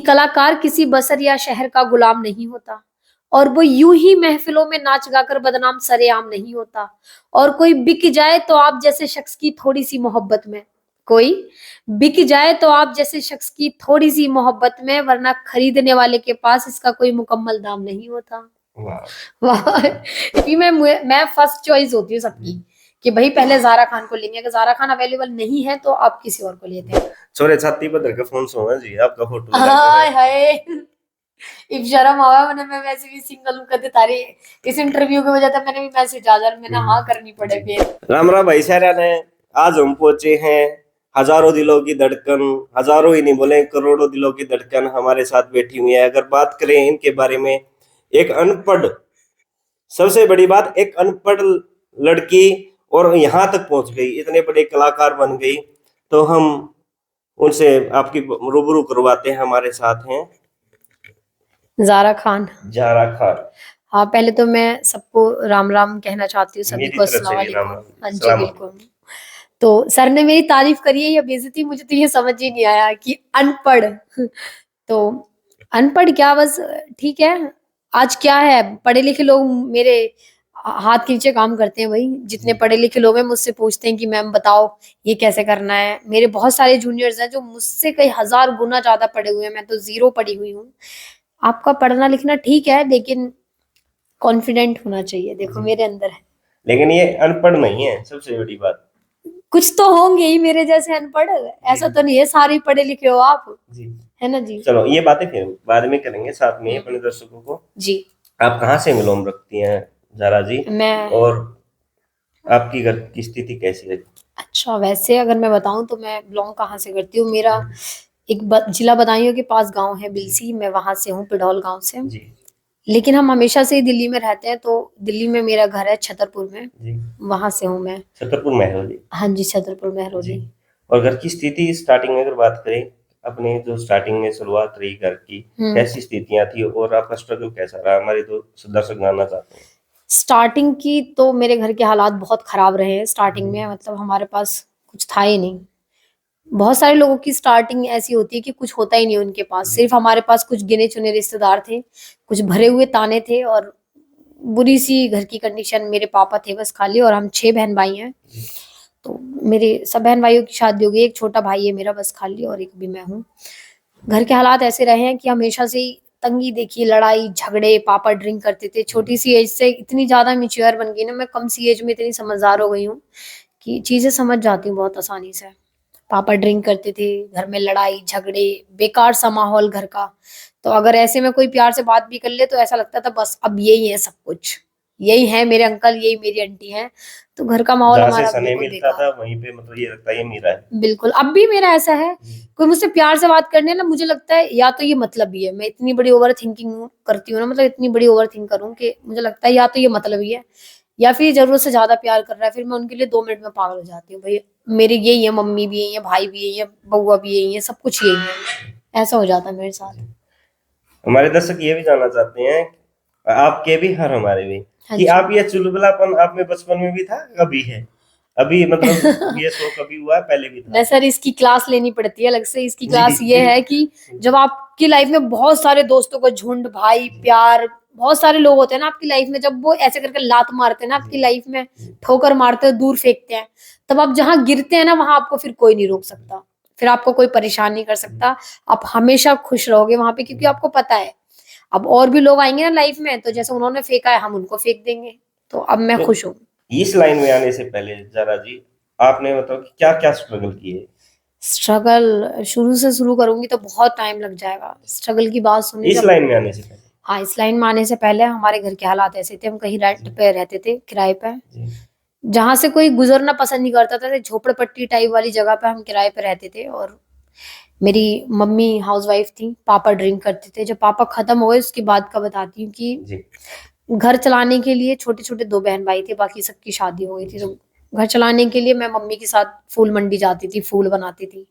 कलाकार किसी बसर या शहर का गुलाम नहीं होता, और वो यूं ही महफिलों में नाच गाकर बदनाम सरेआम नहीं होता। और कोई बिक जाए तो आप जैसे शख्स की थोड़ी सी मोहब्बत में, कोई बिक जाए तो आप जैसे शख्स की थोड़ी सी मोहब्बत में, वरना खरीदने वाले के पास इसका कोई मुकम्मल दाम नहीं होता। वाह। वाह। क्योंकि मैं फर्स्ट चॉइस होती हूँ सबकी कि भाई पहले जारा खान को लेंगे, अगर जारा खान अवेलेबल नहीं है तो आप किसी और को लेते हैं। छोरे छाती पर धर के फोन सोना जी, आपका फोटो लगा के हाय रहे। हाय, इफ शर्म आवा मैंने, मैं वैसे भी सिंगल हूँ, कहते तारी इस इंटरव्यू की वजह से मैंने भी मैसेज आ जा, मैंने हाँ करनी पड़े फिर। राम राम भाई सारा ने। आज हम पहुंचे हैं हजारों दिलों की धड़कन, हजारों ही नहीं बोले करोड़ों दिलों की धड़कन हमारे साथ बैठी हुई है। अगर बात करें इनके बारे में, एक अनपढ़, सबसे बड़ी बात एक अनपढ़ लड़की और यहाँ तक पहुंच गई, इतने बड़े कलाकार बन गई। तो हम उनसे आपकी रूबरू करवाते हैं। हमारे साथ हैं जारा खान। जारा खान। हाँ, पहले तो मैं सबको राम राम कहना चाहती हूँ, सभी मेरी को तरफ अस्सलाम से भी राम वालेकुम। राम, हाँ जी सलाम। बिल्कुल। तो सर ने मेरी तारीफ करी है या बेइज्जती, मुझे तो ये समझ ही नहीं आया कि अनपढ़। तो अनपढ़ क्या, बस ठीक है। आज क्या है, पढ़े लिखे लोग मेरे हाथ के नीचे काम करते हैं। भाई जितने पढ़े लिखे लोग हैं मुझसे पूछते हैं कि मैम बताओ ये कैसे करना है। मेरे बहुत सारे जूनियर्स हैं जो मुझसे कई हजार गुना ज्यादा पढ़े हुए हैं, मैं तो जीरो पढ़ी हुई हूँ। आपका पढ़ना लिखना ठीक है, लेकिन कॉन्फिडेंट होना चाहिए, देखो मेरे अंदर है। लेकिन ये अनपढ़ नहीं है, सबसे बड़ी बात। कुछ तो होंगे ही मेरे जैसे अनपढ़, ऐसा तो नहीं है सारे ही पढ़े लिखे हो आप, जी। है ना जी। चलो ये बातें फिर बाद में करेंगे साथ में अपने दर्शकों को। जी। आप कहाँ से विलोम रखती हैं जारा जी? मैं, और आपकी घर की स्थिति कैसी है? अच्छा वैसे अगर मैं बताऊं तो मैं बिलोंग कहाँ से करती हूँ, मेरा एक जिला बदायूं के पास गांव है बिलसी, मैं वहां से हूँ, पिडौल गांव से। जी लेकिन हम हमेशा से ही दिल्ली में रहते हैं, तो दिल्ली में मेरा घर है छतरपुर में, जी। वहां से हूँ मैं। छतरपुर महरोली। हाँ जी, छतरपुर जी। महरौली। और घर की स्थिति स्टार्टिंग में अगर बात करें, अपने जो स्टार्टिंग में शुरुआत रही घर की, कैसी स्थितियां थी और आपका स्ट्रगल कैसा रहा, हमारे तो दर्शक जानना चाहते हैं। स्टार्टिंग की तो मेरे घर के हालात बहुत खराब रहे हैं स्टार्टिंग में, मतलब हमारे पास कुछ था ही नहीं। बहुत सारे लोगों की स्टार्टिंग ऐसी होती है कि कुछ होता ही नहीं उनके पास, सिर्फ हमारे पास कुछ गिने चुने रिश्तेदार थे, कुछ भरे हुए ताने थे, और बुरी सी घर की कंडीशन। मेरे पापा थे बस खाली, और हम 6 बहन भाई हैं। तो मेरे सब बहन भाइयों की शादी हो गई, एक छोटा भाई है मेरा बस खाली, और एक भी मैं हूँ। घर के हालात ऐसे रहे हैं कि हमेशा से ही तंगी देखी, लड़ाई झगड़े, पापा ड्रिंक करते थे। छोटी सी एज से इतनी ज्यादा मिच्योर बन गई ना मैं, कम सी एज में इतनी समझदार हो गई हूँ कि चीजें समझ जाती हूँ बहुत आसानी से। पापा ड्रिंक करते थे, घर में लड़ाई झगड़े, बेकार सा माहौल घर का। तो अगर ऐसे में कोई प्यार से बात भी कर ले तो ऐसा लगता था बस अब यही है सब कुछ, यही है मेरे अंकल, यही मेरी आंटी है। तो घर का माहौल जहाँ से हमारा सने बिल्कुल मिलता बेकार। था वहीं पे मतलब ये लगता है ये मेरा है। बिल्कुल, अब भी मेरा ऐसा है, कोई मुझसे प्यार से बात करने ना, मुझे लगता है या तो ये मतलब ही है। मैं इतनी बड़ी ओवर थिंकिंग करती हूँ ना, मतलब इतनी बड़ी ओवर थिंक करूँ कि मुझे लगता है या तो ये मतलब ही है, या फिर जरूरत से ज्यादा प्यार कर रहा है। फिर मैं उनके लिए 2 मिनट में पागल हो जाती हूँ। भाई मेरे यही है, मम्मी भी यही है, भाई भी यही है, बउआ भी यही है, सब कुछ यही है, ऐसा हो जाता है मेरे साथ। हमारे दर्शक ये भी जानना चाहते हैं, आपके भी और हमारे भी, हाँ कि जी। आप ये चुलबुलापन आप में बचपन में भी था, कभी है, अभी मतलब ये शो कभी हुआ है, पहले भी मैं था? सर इसकी क्लास लेनी पड़ती है अलग से। इसकी जी क्लास ये है कि जब आपकी लाइफ में बहुत सारे दोस्तों का झुंड, भाई प्यार, बहुत सारे लोग होते हैं ना आपकी लाइफ में, जब वो ऐसे करके लात मारते हैं ना आपकी लाइफ में, ठोकर मारते हैं, दूर फेंकते हैं, तब आप जहां गिरते हैं ना वहां आपको फिर कोई नहीं रोक सकता, फिर आपको कोई परेशान नहीं कर सकता। आप हमेशा खुश रहोगे वहां पे, क्योंकि आपको पता है अब और भी लोग आएंगे ना लाइफ में, तो जैसे उन्होंने फेंका है हम उनको फेंक देंगे। तो अब मैं तो खुश हूँ। इस लाइन में आने से पहले जरा जी, आपने मतलब क्या क्या स्ट्रगल किए? स्ट्रगल शुरू से शुरू करूंगी तो बहुत टाइम लग जाएगा। स्ट्रगल की बात सुनी इस जब, लाइन में आने से पहले? हाँ इस लाइन में आने से पहले हमारे घर के हालात ऐसे थे, हम कहीं रेंट पे रहते थे, किराए पे, जी जहां से कोई गुजरना पसंद नहीं करता था। झोपड़पट्टी टाइप वाली जगह पे हम किराए पे रहते थे, और मेरी मम्मी हाउसवाइफ थी, पापा ड्रिंक करते थे। जब पापा खत्म हो गए उसके बाद का बताती हूँ कि जी घर चलाने के लिए, छोटे छोटे 2 बहन भाई थे, बाकी सबकी शादी हो गई थी, तो घर चलाने के लिए मैं मम्मी के साथ फूल मंडी जाती थी, फूल बनाती थी।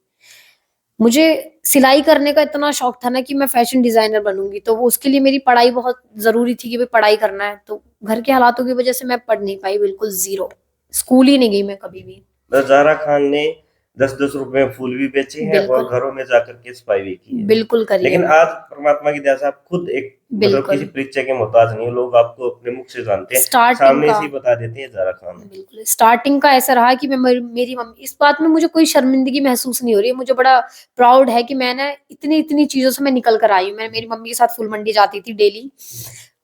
मुझे सिलाई करने का इतना शौक था ना कि मैं फैशन डिजाइनर बनूंगी, तो वो उसके लिए मेरी पढ़ाई बहुत जरूरी थी कि भाई पढ़ाई करना है। तो घर के हालातों की वजह से मैं पढ़ नहीं पाई, बिल्कुल जीरो, स्कूल ही नहीं गई मैं कभी भी। जारा खान ने 10-10 रुपए में फूल भी बेचे हैं और बिल्कुल घरों में जाकर के सफाई भी की है। बिल्कुल करिए। लेकिन आज परमात्मा की दया से आप खुद एक मतलब किसी बिल्कुल परिचय के मोहताज नहीं हो, लोग आपको अपने मुख से जानते हैं, स्टार्टिंग सामने का से ही बता देते हैं ज़ारा खान है। बिल्कुल स्टार्टिंग का ऐसा रहा कि मैं मेरी मम्मी, इस बात में मुझे कोई शर्मिंदगी महसूस नहीं हो रही है, मुझे बड़ा प्राउड है कि मैं ना इतनी इतनी चीजों से मैं निकल कर आई हूँ। मैं मेरी मम्मी के साथ फूल मंडी जाती थी डेली,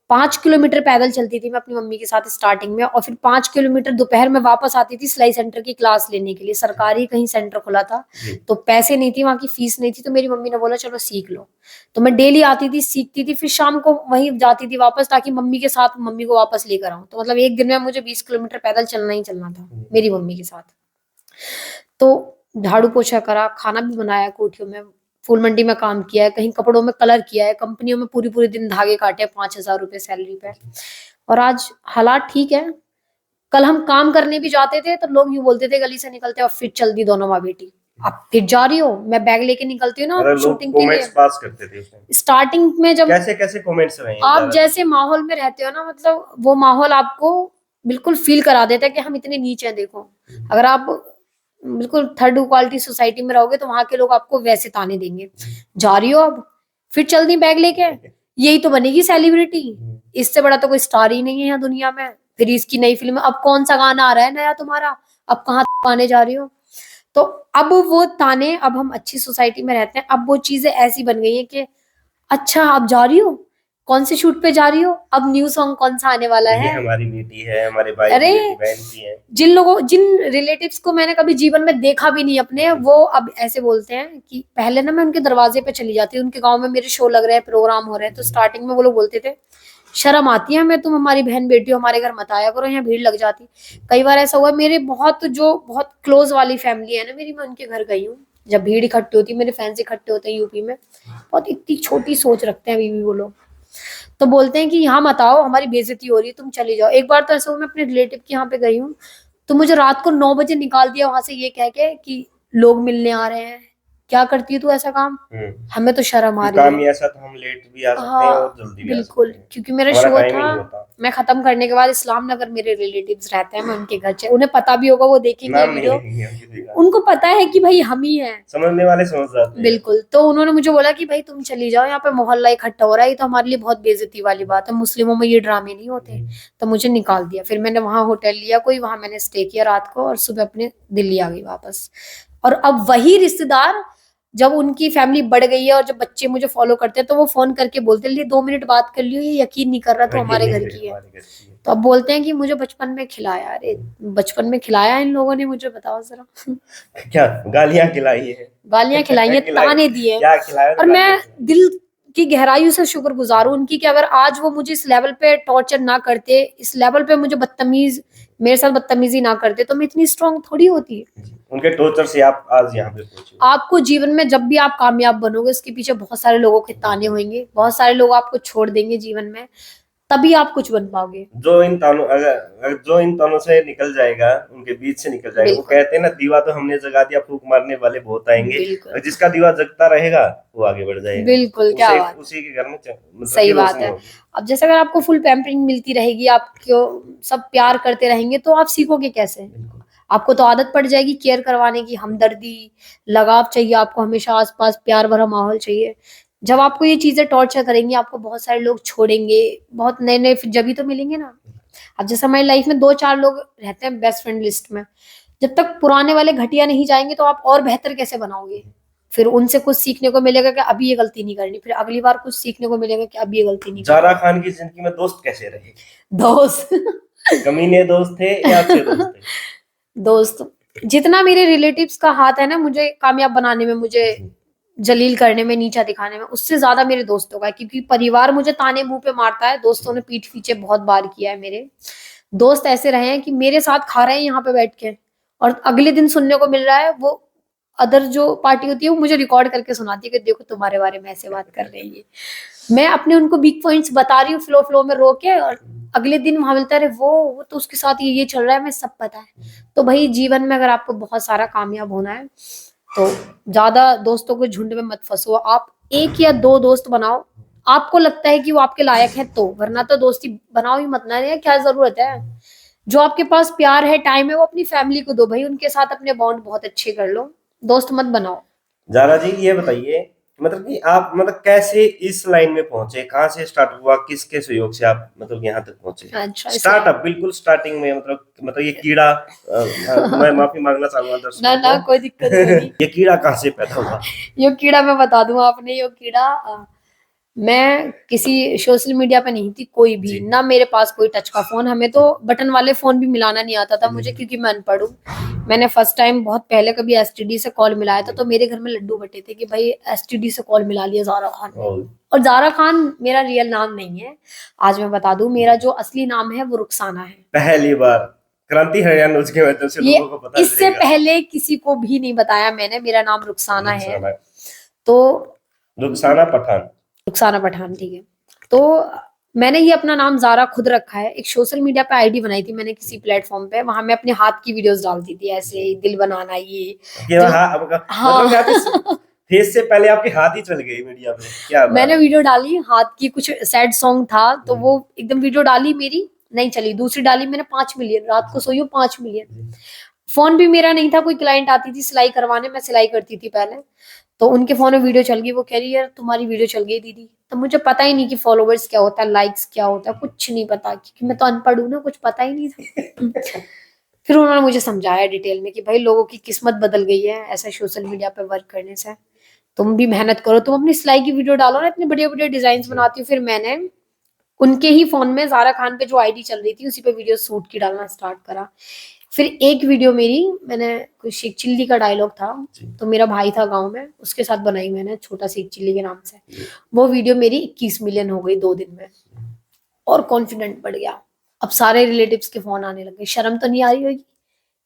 5 किलोमीटर पैदल चलती थी मैं अपनी मम्मी के साथ स्टार्टिंग में, और फिर 5 किलोमीटर दोपहर में वापस आती थी सिलाई सेंटर की क्लास लेने के लिए। सरकारी कहीं सेंटर खुला था, जी। तो पैसे नहीं थी, वहां की फीस नहीं थी, तो मेरी मम्मी ने बोला चलो सीख लो। तो मैं डेली आती थी, सीखती थी, फिर शाम को वहीं जाती थी वापस, ताकि मम्मी के साथ मम्मी को वापस लेकर आऊं। तो मतलब एक दिन में मुझे 20 किलोमीटर पैदल चलना ही चलना था मेरी मम्मी के साथ। तो झाड़ू पोछा करा, खाना भी बनाया कोठियों में, फूल मंडी में काम किया है, कहीं कपड़ों में कलर किया है, कंपनियों में पूरी पूरी दिन धागे काटे 5,000 रुपए सैलरी पे। और आज हालात ठीक है। कल हम काम करने भी जाते थे तो लोग यूं बोलते थे गली से निकलते, अब फिर चल दी दोनों माँ बेटी, अब फिर जा रही हो। मैं बैग लेके निकलती हूँ ना मतलब लोग शूटिंग के कमेंट्स लिए, पास करते थे उसमें, स्टार्टिंग में जब कैसे कैसे कमेंट्स रहे हैं आप ज़ारा? जैसे माहौल में रहते हो ना, मतलब वो माहौल आपको बिल्कुल फील करा देता है कि हम इतने नीचे हैं। देखो, अगर आप बिल्कुल थर्ड क्वालिटी सोसाइटी में रहोगे तो वहां के लोग आपको वैसे ताने देंगे, जा रही हो अब फिर चल दी बैग लेके, यही तो बनेगी सेलिब्रिटी, इससे बड़ा तो कोई स्टार ही नहीं है यहाँ दुनिया में। फिर इसकी नई फिल्म, अब कौन सा गाना आ रहा है नया तुम्हारा, अब कहाँ आने जा रही हो। तो अब वो ताने, अब हम अच्छी सोसाइटी में रहते हैं, अब वो चीजें ऐसी बन गई है कि अच्छा आप जा रही हो, कौन से शूट पे जा रही हो, अब न्यू सॉन्ग कौन सा आने वाला ये है। हमारी बेटी है, हमारे भाई की अरे बेटी, बहन की है। जिन रिलेटिव्स को मैंने कभी जीवन में देखा भी नहीं अपने, वो अब ऐसे बोलते हैं कि पहले ना मैं उनके दरवाजे पे चली जाती, उनके गांव में मेरे शो लग रहे हैं, प्रोग्राम हो रहे हैं, तो स्टार्टिंग में वो लोग बोलते थे शर्म आती है हमें, तुम हमारी बहन बेटी हो, हमारे घर मत आया करो, यहाँ भीड़ लग जाती। कई बार ऐसा हुआ, मेरे बहुत क्लोज वाली फैमिली है ना मेरी, मैं उनके घर गई हूँ, जब भीड़ इकट्ठी होती है, मेरे फैंस इकट्ठे होते हैं यूपी में, बहुत इतनी छोटी सोच रखते हैं अभी भी वो लोग। तो बोलते हैं कि यहाँ मत आओ, हमारी बेइज्जती हो रही है, तुम चली जाओ। एक बार तो ऐसा हुआ, मैं अपने रिलेटिव के यहाँ पे गई हूँ, तो मुझे रात को 9 बजे निकाल दिया वहां से, ये कह के कि लोग मिलने आ रहे हैं। क्या करती है तू ऐसा काम, हमें तो शर्म आ ये रही काम है। ही ऐसा, तो हम लेट भी आ सकते हैं और हाँ जल्दी भी आ बिल्कुल, सकते हैं, क्योंकि मेरा हमारा शो टाइम ही था, नहीं होता। मैं खत्म करने के बाद इस्लाम नगर मेरे रिलेटिव्स रहते हैं, मैं उनके घर चले, उन्हें पता भी होगा, वो देखेंगे ये नाम नहीं वीडियो, लेंगे हम किसी का, उनको पता है कि भाई हम ही हैं। समझने वाले समझ जाते हैं। बिल्कुल, तो उन्होंने मुझे बोला कि भाई तुम चली जाओ, यहाँ पे मोहल्ला इकट्ठा हो रहा है, ये तो हमारे लिए बहुत बेइज्जती वाली बात है, मुस्लिमों में ये ड्रामे नहीं होते। तो मुझे निकाल दिया, फिर मैंने वहां होटल लिया कोई, वहां मैंने स्टे किया रात को, और सुबह अपने दिल्ली आ गई वापस। और अब वही रिश्तेदार, जब उनकी फैमिली बढ़ गई है और जब बच्चे मुझे फॉलो करते हैं, तो वो फोन करके बोलते हैं 2 मिनट बात कर लियो, ये यकीन नहीं कर रहा तो यकीन हमारे नहीं घर करेगा की है। हमारे घर की है। तो अब बोलते हैं कि मुझे बचपन में खिलाया, अरे बचपन में खिलाया इन लोगों ने, मुझे बताओ जरा। क्या गालियां खिलाई है? गालियां खिलाई हैं, ताने दिए, क्या खिलाया और तो मैं गालियां खिलाई। दिल की गहराइयों से शुक्रगुजार हूँ उनकी, कि अगर आज वो मुझे इस लेवल पे टॉर्चर ना करते, इस लेवल पे मुझे मेरे साथ बदतमीजी ना करते, तो मैं इतनी स्ट्रांग थोड़ी होती। उनके टॉर्चर से आप आज यहाँ पे पहुंचे। आपको जीवन में जब भी आप कामयाब बनोगे, उसके पीछे बहुत सारे लोगों के ताने होंगे, बहुत सारे लोग आपको छोड़ देंगे जीवन में, तभी आप कुछ बन पाओगे। जो इन तानों से निकल जाएगा, उनके बीच से निकल जाएगा, वो बिल्कुल कहते हैं ना, दीवा तो हमने जगा दिया, फूंक मारने वाले बहुत आएंगे, बिल्कुल और जिसका दीवा जगता रहेगा वो आगे बढ़ जाएगा। बिल्कुल, क्या उसे बात, उसी के घर में मतलब सही की बात रोशनी है। होगी। अब जैसे अगर आपको फुल पैम्परिंग मिलती रहेगी, आपको सब प्यार करते रहेंगे, तो आप सीखोगे कैसे। आपको तो आदत पड़ जाएगी केयर करवाने की, हमदर्दी, लगाव चाहिए आपको, हमेशा आसपास प्यार भरा माहौल चाहिए। जब आपको ये चीजें टॉर्चर करेंगी, आपको बहुत सारे लोग छोड़ेंगे, बहुत नए नए फिर जब ही तो मिलेंगे ना। अब जैसे हमारी लाइफ में 2-4 लोग रहते हैं बेस्ट फ्रेंड लिस्ट में, जब तक पुराने वाले घटिया नहीं जाएंगे, तो आप और बेहतर कैसे बनाओगे। फिर उनसे कुछ सीखने को मिलेगा कि अभी ये गलती नहीं करनी, फिर अगली बार कुछ सीखने को मिलेगा कि अभी ये गलती नहीं करनी। जारा खान की जिंदगी में दोस्त कैसे रहे? दोस्त कमीने दोस्त थे या अच्छे दोस्त थे? दोस्त, जितना मेरे रिलेटिव्स का हाथ है ना मुझे कामयाब बनाने में, मुझे जलील करने में, नीचा दिखाने में, उससे ज्यादा मेरे दोस्तों का है। क्योंकि परिवार मुझे ताने मुंह पे मारता है, दोस्तों ने पीठ पीछे बहुत बार किया है। मेरे दोस्त ऐसे रहे हैं कि मेरे साथ खा रहे हैं यहाँ पे बैठ के, और अगले दिन सुनने को मिल रहा है, वो अदर जो पार्टी होती है वो मुझे रिकॉर्ड करके सुनाती है कि देखो तुम्हारे बारे में ऐसे बात कर रही है। मैं अपने उनको वीक पॉइंट्स बता रही हूँ फ्लो फ्लो में रो के, और अगले दिन वहां मिलता है, वो तो उसके साथ ये चल रहा है, मैं सब पता है। तो भाई जीवन में अगर आपको बहुत सारा कामयाब होना है, तो ज्यादा दोस्तों के झुंड में मत फंसो, आप 1 या 2 दोस्त बनाओ, आपको लगता है कि वो आपके लायक है तो, वरना तो दोस्ती बनाओ ही मत ना, यार क्या जरूरत है। जो आपके पास प्यार है, टाइम है, वो अपनी फैमिली को दो भाई, उनके साथ अपने बॉन्ड बहुत अच्छे कर लो, दोस्त मत बनाओ। जारा जी ये बताइए, मतलब कि आप मतलब कैसे इस लाइन में पहुंचे, कहाँ से स्टार्ट हुआ, किसके सहयोग से आप मतलब यहाँ तक पहुंचे? अच्छा, इसलिए स्टार्टअप बिल्कुल स्टार्टिंग में, मतलब ये कीड़ा मैं माफी मांगना चाहूंगा ना दर्शकों ना, को, कोई दिक्कत नहीं होगी। ये कीड़ा कहाँ से पैदा हुआ? ये कीड़ा मैं बता दूं, आपने ये कीड़ा मैं किसी सोशल मीडिया पे नहीं थी, कोई भी जी। ना, मेरे पास कोई टच का फोन, हमें तो बटन वाले फोन भी मिलाना नहीं आता था मुझे, जी। क्योंकि मैं अनपढ़ हूँ। मैंने फर्स्ट टाइम बहुत पहले कभी एसटीडी से कॉल मिलाया था, तो मेरे घर में लड्डू बटे थे कि भाई एसटीडी से कॉल मिला लिया जारा खान ने। और और जारा खान मेरा रियल नाम नहीं है, आज मैं बता दूं, मेरा जो असली नाम है वो रुखसाना है। पहली बार क्रांति हरियाणा न्यूज के माध्यम से ये लोगों को पता इससे चलेगा। पहले किसी को भी नहीं बताया मैंने, मेरा नाम रुखसाना है। रुखसाना, तो रुखसाना पठान। रुखसाना पठान, ठीक है। तो मैंने ये अपना नाम जारा खुद रखा है। एक सोशल मीडिया पे आईडी बनाई थी मैंने किसी प्लेटफॉर्म पे, वहां मैं अपने हाथ की वीडियोस डालती थी, ऐसे दिल बनाना ये कि जो, हाँ, मतलब कि आपके हाँ। फेस से पहले आपके हाथ ही चल गए मीडिया पे, क्या बात मैंने है। वीडियो डाली हाथ की, कुछ सैड सॉन्ग था तो वो एकदम वीडियो डाली, मेरी नहीं चली। दूसरी डाली मैंने 5 मिलियन, रात को सोई हूँ 5 मिलियन। फोन भी मेरा नहीं था, कोई क्लाइंट आती थी सिलाई करवाने, मैं सिलाई करती थी पहले, तो उनके फोन में वीडियो चल गई, वो कह रही है यार तुम्हारी वीडियो चल गई दीदी। तो मुझे पता ही नहीं कि फॉलोवर्स क्या होता है, लाइक्स क्या होता है, कुछ नहीं पता, क्योंकि मैं तो अनपढ़ हूं ना, कुछ पता ही नहीं था। फिर उन्होंने मुझे समझाया डिटेल में कि भाई लोगों की किस्मत बदल गई है ऐसा सोशल मीडिया पे वर्क करने से, तुम भी मेहनत करो, तुम अपनी सिलाई की वीडियो डालो ना, इतने बढ़िया बढ़िया डिजाइन बनाती हो। फिर मैंने उनके ही फोन में जारा खान पे जो आईडी चल रही थी उसी पे वीडियो शूट की डालना स्टार्ट करा। फिर एक वीडियो मेरी, मैंने कुछ शेख चिल्ली का डायलॉग था, तो मेरा भाई था गांव में, उसके साथ बनाई मैंने, छोटा शेख चिल्ली के नाम से। वो वीडियो मेरी 21 मिलियन हो गई 2 दिन में, और कॉन्फिडेंट बढ़ गया। अब सारे रिलेटिव्स के फोन आने लगे, शर्म तो नहीं आ रही होगी,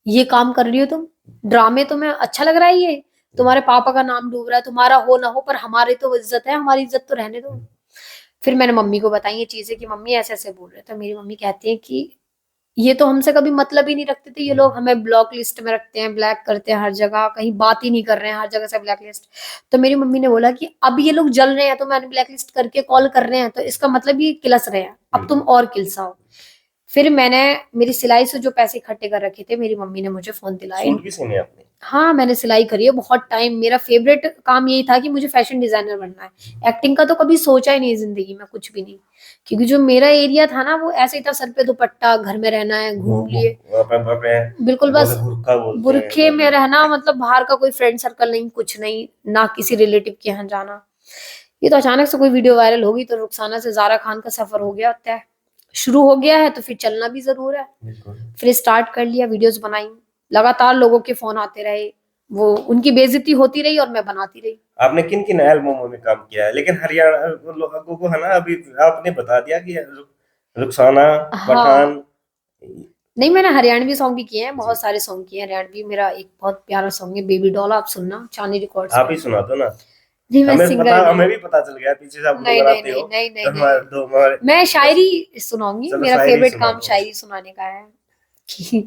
ये काम कर रही हो तुम, ड्रामे तुम्हें अच्छा लग रहा है, ये तुम्हारे पापा का नाम डूब रहा है, तुम्हारा हो ना हो पर हमारी तो इज्जत है, हमारी इज्जत तो रहने दो। फिर मैंने मम्मी को बताई ये चीजें कि मम्मी ऐसे ऐसे बोल रहे थे, तो मेरी मम्मी कहती है कि ये तो हमसे कभी मतलब ही नहीं रखते थे, ये लोग हमें ब्लॉक लिस्ट में रखते हैं, ब्लैक करते हैं हर जगह, कहीं बात ही नहीं कर रहे हैं, हर जगह से ब्लैक लिस्ट। तो मेरी मम्मी ने बोला कि अब ये लोग जल रहे हैं तो मैंने ब्लैक लिस्ट करके कॉल कर रहे हैं, तो इसका मतलब ये किलस रहे हैं, अब तुम और किलसाओ। फिर मैंने मेरी सिलाई से जो पैसे इकट्ठे कर रखे थे, मेरी मम्मी ने मुझे फोन दिलाए। सूट भी सीने आपने? हाँ, मैंने सिलाई करी है बहुत टाइम, मेरा फेवरेट काम यही था कि मुझे फैशन डिजाइनर बनना है। एक्टिंग का तो कभी सोचा ही नहीं जिंदगी में, कुछ भी नहीं, क्योंकि जो मेरा एरिया था ना वो ऐसे ही था, सर पे दुपट्टा, घर में रहना है, घूम लिए, बिल्कुल बस बुरखे में रहना, मतलब बाहर का कोई फ्रेंड सर्कल नहीं, कुछ नहीं, ना किसी रिलेटिव के यहाँ जाना। ये तो अचानक से कोई वीडियो वायरल होगी तो रुखसाना से जारा खान का सफर हो गया तय, शुरू हो गया है तो फिर चलना भी जरूर है। फिर स्टार्ट कर लिया, वीडियोस बनाई, लगातार लोगों के फोन आते रहे, वो उनकी बेइज्जती होती रही और मैं बनाती रही। आपने किन किन एल्बमों में काम किया है? लेकिन हरियाणा लोगों को है ना, अभी आपने बता दिया कि रुखसाना हाँ, पठान। नहीं मैंने हरियाणवी सॉन्ग भी किए हैं, बहुत सारे सॉन्ग किए हैं हरियाणवी। मेरा एक बहुत प्यारा सॉन्ग है बेबी डॉल, आप सुनना, चांदी रिकॉर्ड्स आप पे। ही सुना दो ना, नहीं मैं हमें सिंगर पता, नहीं हमें हूँ। भी पता चल गया पीछे से आप नहीं नहीं गुनगुनाते नहीं हो, नहीं तो नहीं हमारे नहीं, दो हमारे मैं शायरी सुनाऊंगी, चलो मेरा शायरी फेवरेट सुना काम दो। शायरी सुनाने का है। कि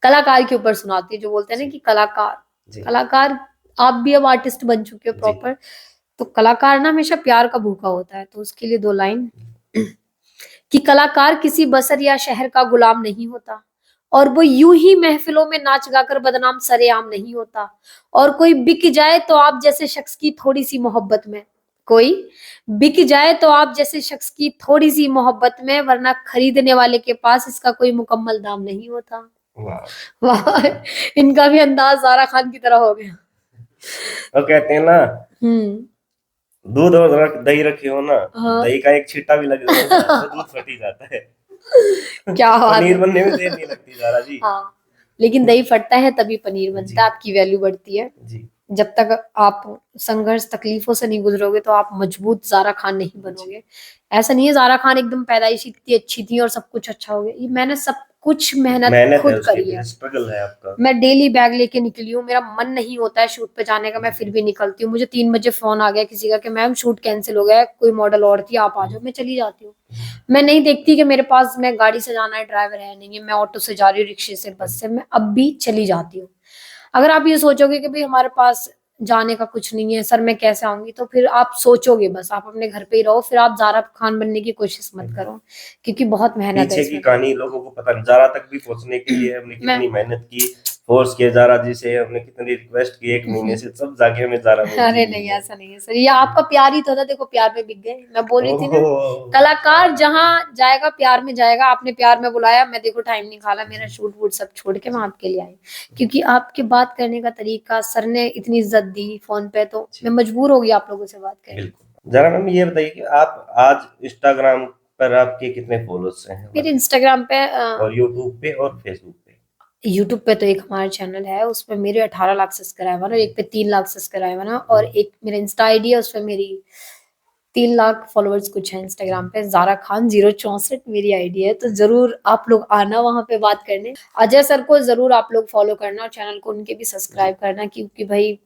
कलाकार के ऊपर सुनाती है, जो बोलते हैं ना कि कलाकार, जी कलाकार, आप भी अब आर्टिस्ट बन चुके हो जी प्रॉपर, तो कलाकार ना हमेशा प्यार का भूखा होता है, तो उसके लिए 2 लाइन कि कलाकार किसी बसर या शहर का गुलाम नहीं होता, और वो यूं ही महफिलों में नाच गाकर बदनाम सरेआम नहीं होता, और कोई बिक जाए तो आप जैसे शख्स की थोड़ी सी मोहब्बत में, कोई बिक जाए तो आप जैसे शख्स की थोड़ी सी मोहब्बत में, वरना खरीदने वाले के पास इसका कोई मुकम्मल दाम नहीं होता। वाह। वाह, इनका भी अंदाज जारा खान की तरह हो गया। वो कहते हैं ना, हम्म। दूध और दही रखे हो ना, हाँ। दही का एक छींटा भी लग जाए ना तो दूध फट ही जाता है। क्या बात पनीर है। बनने में देर नहीं लगती जारा जी। हाँ, लेकिन दही फटता है तभी पनीर जी बनता है, आपकी वैल्यू बढ़ती है। जी जब तक आप संघर्ष तकलीफों से नहीं गुजरोगे तो आप मजबूत जारा खान नहीं बनोगे। ऐसा नहीं है जारा खान एकदम पैदाइशी इतनी अच्छी थी और सब कुछ अच्छा हो गया, ये मैंने सब कुछ मेहनत मेहनत है खुद उसके करी पीछे, है। स्ट्रगल है आपका। मैं डेली बैग लेके निकली हूँ, मेरा मन नहीं होता है शूट पे जाने का, मैं फिर भी निकलती हूँ। मुझे 3 बजे फोन आ गया किसी का कि मैम शूट कैंसिल हो गया है, कोई मॉडल और थी आप आ जाओ, मैं चली जाती हूँ। मैं नहीं देखती कि मेरे पास मैं गाड़ी से जाना है, ड्राइवर है नहीं है, मैं ऑटो से जा रही हूँ, रिक्शे से, बस से, मैं अब भी चली जाती हूँ। अगर आप ये सोचोगे कि भाई हमारे पास जाने का कुछ नहीं है सर, मैं कैसे आऊंगी, तो फिर आप सोचोगे बस, आप अपने घर पे ही रहो, फिर आप जारा खान बनने की कोशिश मत करो, क्योंकि बहुत मेहनत है पीछे की इसमें। कहानी लोगों को पता नहीं, जारा तक भी पहुंचने के लिए हमने मैं कितनी मेहनत की, फोर्स किया जारा जी से, हमने कितनी रिक्वेस्ट की, 1 महीने से सब जाके हमें जारा में अरे नहीं, ऐसा नहीं है सर, ये आपका प्यार ही तो था, देखो प्यार में बिक गए। मैं बोल रही थी ना, ओहो। कलाकार जहाँ जाएगा प्यार में जाएगा। आपने प्यार में बुलाया, मैं देखो टाइम निकाला, मेरा शूट वूट सब छोड़ के मैं आपके लिए आई, क्योंकि आपके बात करने का तरीका, सर ने इतनी इज्जत दी फोन पे, तो मैं मजबूर हो गई आप लोगों से बात करने। बिल्कुल। जरा मैम ये बताइए कि आप आज इंस्टाग्राम पर आपके कितने फॉलोअर्स हैं? मेरे इंस्टाग्राम पे और यूट्यूब पे और फेसबुक पे? यूट्यूब पे तो एक हमारा चैनल है, उसपे मेरे 18 लाख सब्सक्राइबर और एक पे 3 लाख सब्सक्राइबर है, और एक मेरा इंस्टा आईडी है, उस पे मेरी 3 लाख फॉलोअर्स कुछ है। इंस्टाग्राम पे ज़ारा खान 064 मेरी आईडी है, तो जरूर आप लोग आना वहां पे बात करने। अजय सर को जरूर आप लोग फॉलो करना और चैनल को उनके भी सब्सक्राइब करना, क्योंकि भाई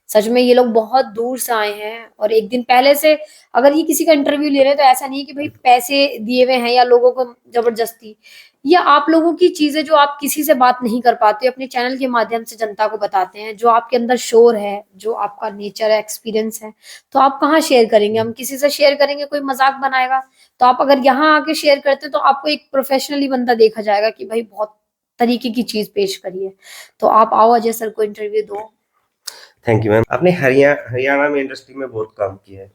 सच में ये लोग बहुत दूर से आए हैं, और एक दिन पहले से अगर ये किसी का इंटरव्यू ले रहे हैं तो ऐसा नहीं है कि भाई पैसे दिए हुए हैं या लोगों को जबरदस्ती, या आप लोगों की चीजें जो आप किसी से बात नहीं कर पाते अपने चैनल के माध्यम से जनता को बताते हैं, जो आपके अंदर शोर है, जो आपका नेचर है, एक्सपीरियंस है, तो आप कहाँ शेयर करेंगे? हम किसी से शेयर करेंगे, कोई मजाक बनाएगा। तो आप अगर यहाँ आके शेयर करते हैं तो आपको एक प्रोफेशनली बंदा देखा जाएगा कि भाई बहुत तरीके की चीज पेश करी है। तो आप आओ, अजय सर को इंटरव्यू दो। Thank you ma'am. आपने हरियाणा में इंडस्ट्री में बहुत काम किया है,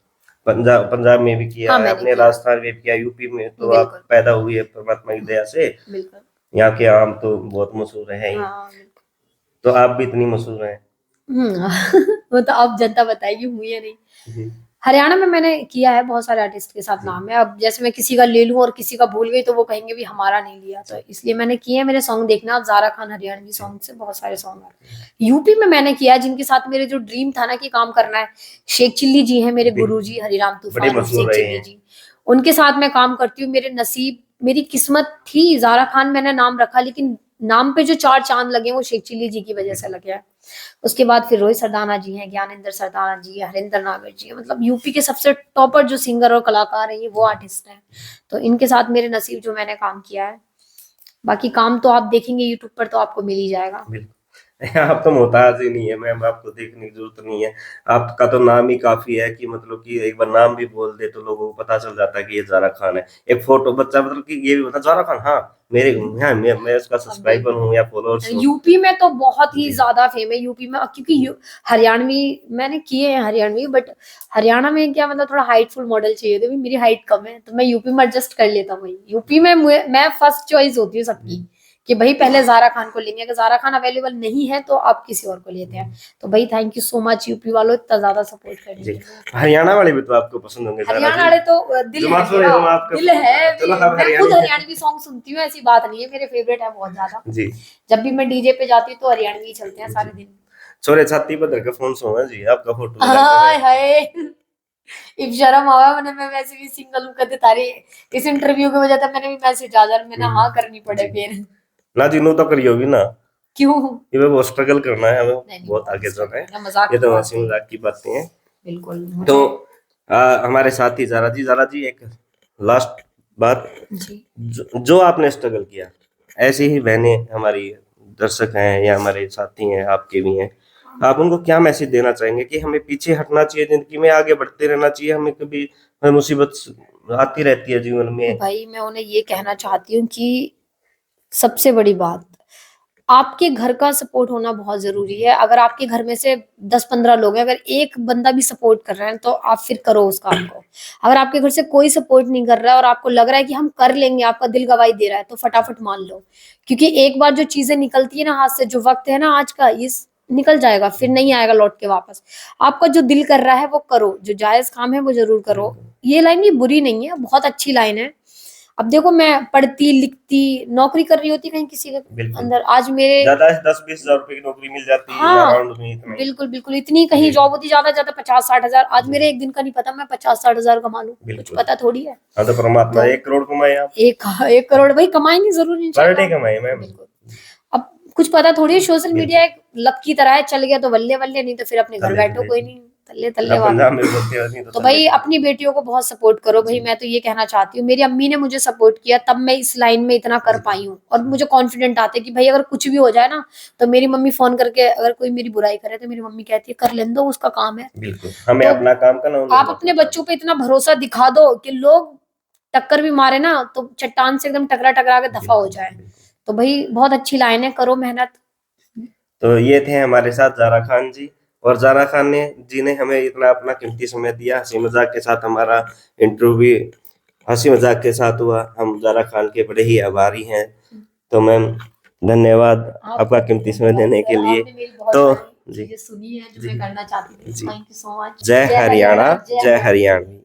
पंजाब में भी किया हाँ, है मैंने आपने, किया। राजस्थान में भी किया, यूपी में तो आप बिल्कुल। पैदा हुई है परमात्मा की दया से। बिल्कुल। यहाँ के आम तो बहुत मशहूर है ही, हाँ, बिल्कुल। तो आप भी इतनी मशहूर हैं। वो तो अब जनता बताएगी हूँ या नहीं। जी। हरियाणा में मैंने किया है, बहुत सारे आर्टिस्ट के साथ नाम है। अब जैसे मैं किसी का ले लूं और किसी का भूल गई तो वो कहेंगे भी हमारा नहीं लिया, तो इसलिए मैंने किए हैं। मेरे सॉन्ग देखना आप, ज़ारा खान हरियाणवी सॉन्ग से बहुत सारे सॉन्ग आ रहे हैं। यूपी में मैंने किया है, जिनके साथ मेरे जो ड्रीम था ना कि काम करना है, शेख चिल्ली जी हैं मेरे गुरु जी, हरिराम बड़े तूफान और मशहूर शेख रहे चिल्ली हैं। जी, उनके साथ मैं काम करती हूँ। मेरे नसीब, मेरी किस्मत थी ज़ारा खान मैंने नाम रखा, लेकिन नाम पे जो 4 चांद लगे वो शेख चिल्ली जी की वजह से लगे हैं। उसके बाद फिर रोहित सरदाना जी हैं, ज्ञानेंद्र सरदाना जी, हरिंदर नागर जी हैं, मतलब यूपी के सबसे टॉपर जो सिंगर और कलाकार हैं, ये वो आर्टिस्ट हैं। तो इनके साथ मेरे नसीब जो मैंने काम किया है। बाकी काम तो आप देखेंगे यूट्यूब पर तो आपको मिल ही जाएगा। बिल्कुल। आप तो मोहताज ही नहीं है मैम, आपको देखने की जरूरत नहीं है। आपका तो नाम ही काफी है कि मतलब कि एक बार नाम भी बोल दे तो लोगों को पता चल जाता है कि ये ज़ारा खान है। एक फोटो बच्चा मतलब कि ये भी बता ज़ारा खान, हाँ मेरे, हाँ मैं उसका सब्सक्राइबर हूँ या फॉलोअर्स हूँ। यूपी में तो बहुत ही जी। ज्यादा फेम है यूपी में, क्योंकि हरियाणवी मैंने किए हैं हरियाणवी, बट हरियाणा में क्या मतलब थोड़ा हाइटफुल मॉडल चाहिए थे, मेरी हाइट कम है तो मैं यूपी में एडजस्ट कर लेता हूँ। यूपी में मैं फर्स्ट चॉइस होती हूँ सबकी कि भाई पहले ज़ारा खान को लेंगे, अगर ज़ारा खान अवेलेबल नहीं है तो आप किसी और को लेते हैं। तो भाई thank you so much UP वालों, इतना ज्यादा सपोर्ट करने के जी। लिए। हरियाणा वाले भी तो आपको पसंद होंगे ज़ारा हरियाणा जी। वाले तो दिल जो है मशहूर मेरा, है, वो आपका दिल है। चलो हम मैं खुद हरियाणवी हरियाणवी सॉन्ग सुनती हूँ, ऐसी बात नहीं है, मेरे फेवरेट है बहुत ज्यादा। जी। जब भी मैं डीजे पे जाती हूँ तो हरियाणवी ही चलते हैं सारे दिन। छोरे छाती पर धर के फोन सोना जी, आपका फोटो लगा हाय कर। हाय, इब शर्म आवा मैंने, मैं वैसे भी सिंगल हूँ, कहते तारे इस इंटरव्यू की वजह से मैंने भी मैसेज आ जा, मैंने हाँ करनी पड़े फिर। ना जी, नो तो करियो भी ना, क्यों? ये बहुत स्ट्रगल करना है हमें, नहीं, बहुत आगे जाना है। मैं मजाक ये की तो बात हंसी है। मजाक की बातें हैं। बिल्कुल। तो मुझे हमारे साथी ज़ारा जी एक लास्ट बात, जी, जो आपने स्ट्रगल किया, ऐसी ही बहनें हमारी दर्शक हैं या हमारे साथी हैं, आपके भी हैं, आप उनको क्या मैसेज देना चाहेंगे कि हमें पीछे हटना चाहिए, जिंदगी में आगे बढ़ते रहना चाहिए, हमें कभी मुसीबत आती रहती है जीवन में? भाई मैं उन्हें ये कहना चाहती हूँ कि सबसे बड़ी बात, आपके घर का सपोर्ट होना बहुत जरूरी है। अगर आपके घर में से 10-15 लोग हैं, अगर एक बंदा भी सपोर्ट कर रहे हैं तो आप फिर करो उस काम को। अगर आपके घर से कोई सपोर्ट नहीं कर रहा है और आपको लग रहा है कि हम कर लेंगे, आपका दिल गवाही दे रहा है, तो फटाफट मान लो, क्योंकि एक बार जो चीजें निकलती है ना हाथ से, जो वक्त है ना आज का, ये निकल जाएगा, फिर नहीं आएगा लौट के वापस। आपका जो दिल कर रहा है वो करो, जो जायज काम है वो जरूर करो। ये लाइन भी बुरी नहीं है, बहुत अच्छी लाइन है। अब देखो मैं पढ़ती लिखती नौकरी कर रही होती कहीं किसी के अंदर, आज मेरे ज्यादा 10-20 हजार रुपए की नौकरी मिल जाती है हाँ अराउंड में, इतना ही। बिल्कुल बिल्कुल, इतनी कहीं जॉब होती ज्यादा ज्यादा 50-60 हजार। आज मेरे एक दिन का नहीं पता मैं 50-60 हजार कमा लूं, कुछ पता थोड़ी है। हाँ तो परमात्मा, 1 करोड़ कमाए आप, 1 करोड़ भाई कमाएंगे जरूर पर इंशाल्लाह। डे कमाए मैम। बिल्कुल। अब कुछ पता थोड़ी है, सोशल मीडिया एक लक की तरह है, चल गया तो बल्ले बल्ले, नहीं तो फिर अपने घर बैठो, कोई नहीं तल्ले तल्ले वाला। पंजाब में बोलते हैं नहीं तो भाई अपनी बेटियों को बहुत सपोर्ट करो भाई, मैं तो ये कहना चाहती हूँ। मेरी अम्मी ने मुझे सपोर्ट किया, तब मैं इस लाइन में इतना कर पाई हूँ, और मुझे कॉन्फिडेंट आते कि भाई अगर कुछ भी हो जाए ना, तो मेरी मम्मी फोन करके अगर कोई मेरी बुराई करे तो मेरी मम्मी कहती है कर लेने दो, उसका काम है। बिल्कुल, हमें तो अपना काम करना, आप अपने बच्चों पे इतना भरोसा दिखा दो कि लोग टक्कर भी मारे ना तो चट्टान से एकदम टकरा टकरा के दफा हो जाए। तो भाई बहुत अच्छी लाइन है, करो मेहनत, तो ये थे हमारे साथ जारा खान जी, और जारा खान जी ने हमें इतना अपना कीमती समय दिया। हंसी मजाक के साथ हमारा इंटरव्यू भी हंसी मजाक के साथ हुआ। हम जारा खान के बड़े ही आभारी हैं। तो मैम धन्यवाद आपका कीमती समय देने के लिए। आपने मेरी बहुत तो सारी जी चीजें सुनी है जो जी मैं करना चाहती थी। जी, थैंक यू सो मच। जय हरियाणा, जय हरियाणवी।